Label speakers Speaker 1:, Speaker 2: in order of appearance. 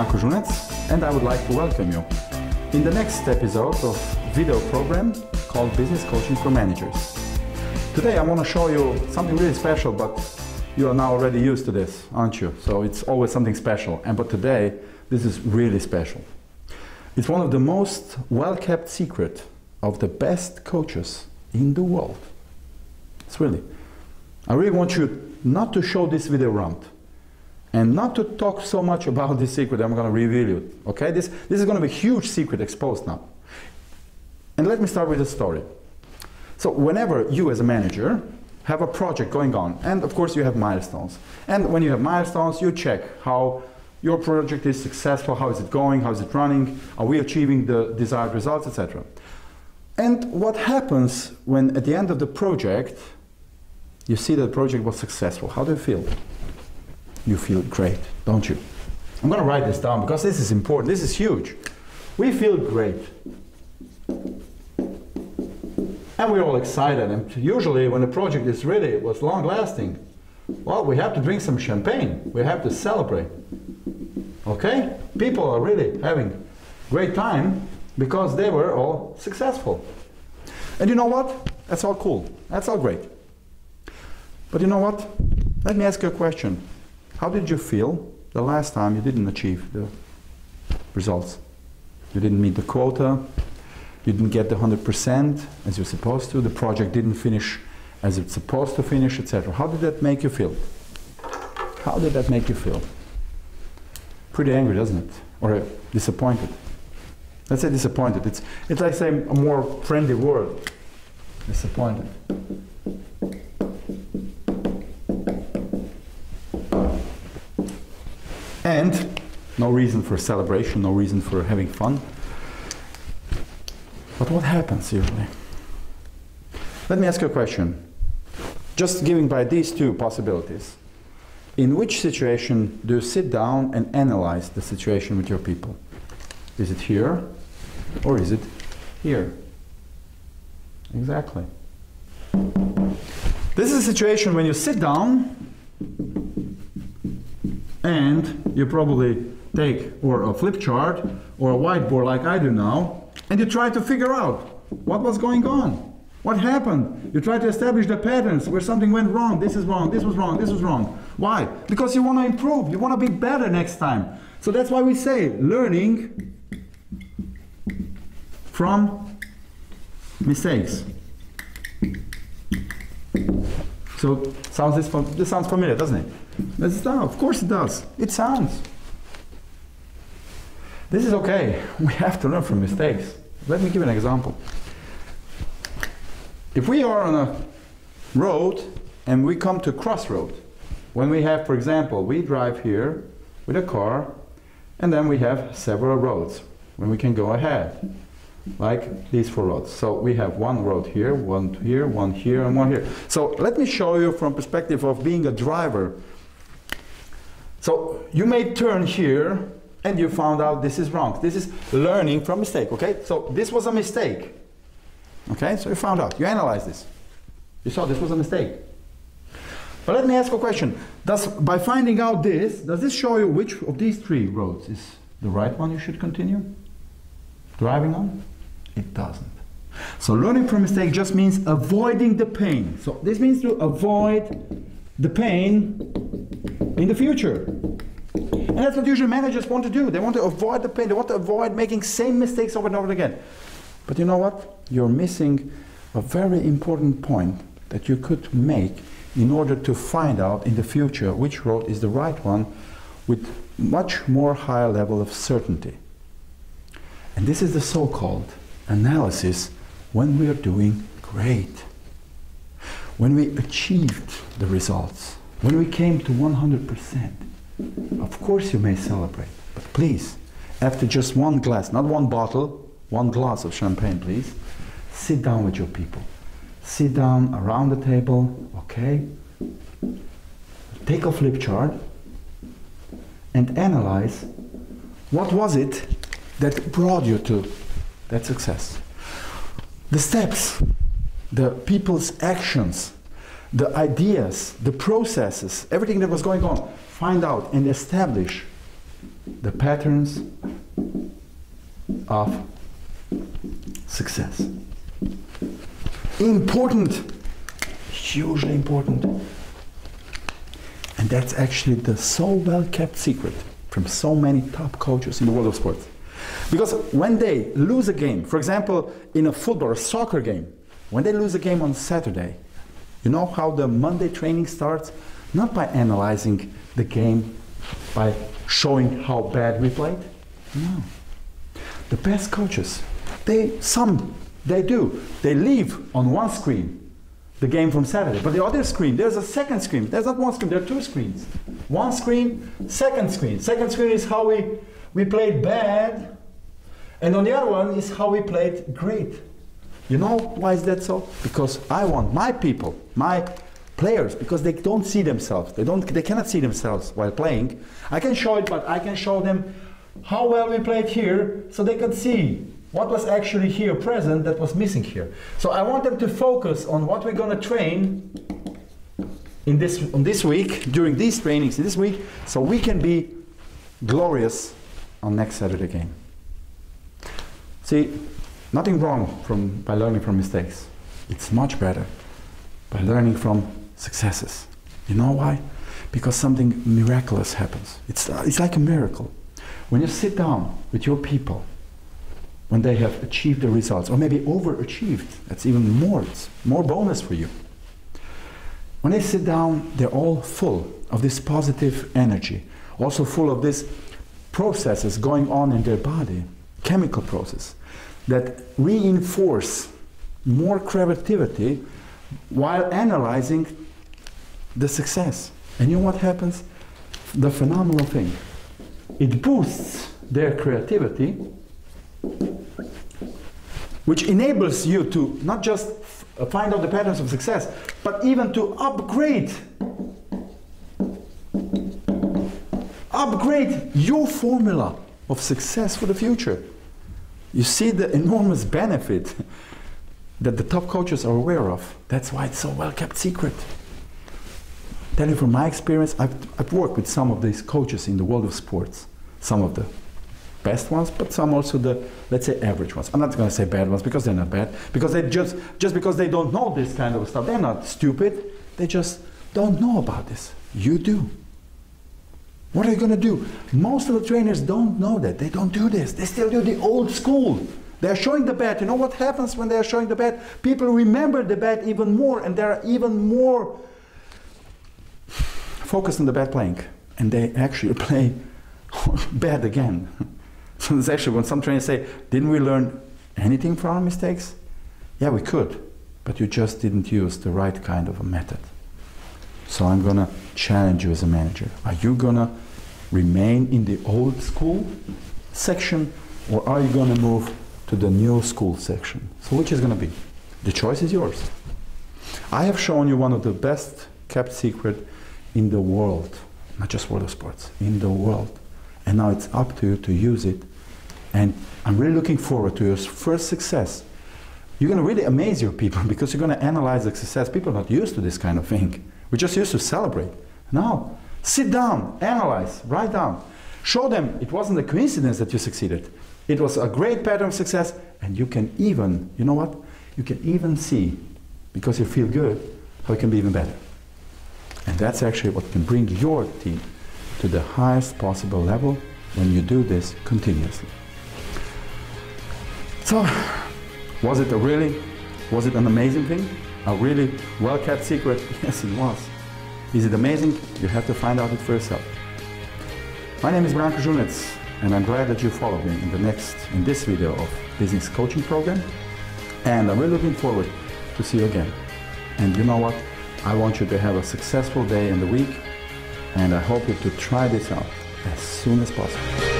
Speaker 1: Janko Žunec, and I would like to welcome you in the next episode of video program called Business Coaching for Managers. Today I want to show you something really special, but you are now already used to this, aren't you? So it's always something special, but today this is really special. It's one of the most well-kept secrets of the best coaches in the world. It's really. I really want you not to show this video around and not to talk so much about this secret. I'm going to reveal it. Okay? This is going to be a huge secret exposed now. And let me start with a story. So whenever you as a manager have a project going on, and of course you have milestones, and when you have milestones you check how your project is successful, how is it going, how is it running, are we achieving the desired results, etc. And what happens when at the end of the project you see that the project was successful? How do you feel? You feel great, don't you? I'm going to write this down because this is important, this is huge. We feel great. And we're all excited, and usually when the project is really was long lasting, well, we have to drink some champagne, we have to celebrate. Okay? People are really having great time because they were all successful. And you know what? That's all cool, that's all great. But you know what? Let me ask you a question. How did you feel the last time you didn't achieve the results? You didn't meet the quota, you didn't get the 100% as you're supposed to, the project didn't finish as it's supposed to finish, etc. How did that make you feel? How did that make you feel? Pretty angry, doesn't it? Or disappointed. Let's say disappointed. It's like saying a more friendly word. Disappointed. And no reason for celebration, no reason for having fun. But what happens usually? Let me ask you a question. Just giving by these two possibilities. In which situation do you sit down and analyze the situation with your people? Is it here or is it here? Exactly. This is a situation when you sit down and you probably take or a flip chart or a whiteboard like I do now, and you try to figure out what was going on, what happened. You try to establish the patterns where something went wrong, this is wrong, this was wrong, this was wrong. Why? Because you want to improve, you want to be better next time. So that's why we say learning from mistakes. So this sounds familiar, doesn't it? Of course it does. It sounds. This is okay. We have to learn from mistakes. Let me give an example. If we are on a road and we come to a crossroad, when we have, for example, we drive here with a car and then we have several roads when we can go ahead, like these 4 roads. So we have one road here, one here, one here, and one here. So let me show you from perspective of being a driver. So you may turn here and you found out this is wrong. This is learning from mistake, okay? So this was a mistake. Okay, so you found out, you analyzed this. You saw this was a mistake. But let me ask you a question. By finding out this, does this show you which of these 3 roads is the right one you should continue driving on? It doesn't. So learning from mistake just means avoiding the pain. So this means to avoid the pain in the future. And that's what usually managers want to do. They want to avoid the pain. They want to avoid making same mistakes over and over again. But you know what? You're missing a very important point that you could make in order to find out in the future which road is the right one with much more higher level of certainty. And this is the so-called analysis when we are doing great. When we achieved the results. When we came to 100%. Of course you may celebrate, but please, after just one glass, not one bottle, one glass of champagne, please, sit down with your people. Sit down around the table, okay? Take a flip chart and analyze what was it that brought you to that success. The steps, the people's actions, the ideas, the processes, everything that was going on. Find out and establish the patterns of success. Important, hugely important. And that's actually the so well kept secret from so many top coaches in the world of sports. Because when they lose a game, for example, in a football or soccer game, when they lose a game on Saturday, you know how the Monday training starts? Not by analyzing the game, by showing how bad we played. No. The best coaches, they do. They leave on one screen the game from Saturday. But the other screen, there's a second screen. There's not one screen, there are two screens. One screen, second screen. Second screen is how we played bad. And on the other one is how we played great. You know why is that so? Because I want my people, my players, because they don't see themselves. They cannot see themselves while playing. I can show it, but I can show them how well we played here so they can see what was actually here present that was missing here. So I want them to focus on what we're going to train on this week, during these trainings this week, so we can be glorious on next Saturday game. See, nothing wrong by learning from mistakes. It's much better by learning from successes. You know why? Because something miraculous happens. It's like a miracle. When you sit down with your people, when they have achieved the results, or maybe overachieved, that's even more, it's more bonus for you. When they sit down, they're all full of this positive energy, also full of these processes going on in their body, chemical process, that reinforce more creativity while analyzing the success. And you know what happens? The phenomenal thing. It boosts their creativity, which enables you to not just find out the patterns of success, but even to upgrade your formula of success for the future. You see the enormous benefit that the top coaches are aware of. That's why it's so well kept secret. Tell you from my experience, I've worked with some of these coaches in the world of sports. Some of the best ones, but some also the, let's say, average ones. I'm not going to say bad ones because they're not bad. Because they just because they don't know this kind of stuff, they're not stupid. They just don't know about this. You do. What are you going to do? Most of the trainers don't know that. They don't do this. They still do the old school. They're showing the bat. You know what happens when they're showing the bat? People remember the bat even more, and they're even more focused on the bat playing. And they actually play bad again. So it's actually when some trainers say, didn't we learn anything from our mistakes? Yeah, we could, but you just didn't use the right kind of a method. So I'm going to challenge you as a manager. Are you going to remain in the old school section, or are you going to move to the new school section? So which is going to be? The choice is yours. I have shown you one of the best kept secret in the world, not just world of sports, in the world. And now it's up to you to use it. And I'm really looking forward to your first success. You're going to really amaze your people because you're going to analyze the success. People are not used to this kind of thing. We're just used to celebrate. Now, sit down, analyze, write down. Show them it wasn't a coincidence that you succeeded. It was a great pattern of success, and you can even, you know what? You can even see, because you feel good, how it can be even better. And that's actually what can bring your team to the highest possible level when you do this continuously. So, was it an amazing thing? A really well-kept secret? Yes, it was. Is it amazing? You have to find out it for yourself. My name is Branko Žunec, and I'm glad that you followed me in this video of Business Coaching Program. And I'm really looking forward to see you again. And you know what? I want you to have a successful day in the week, and I hope you to try this out as soon as possible.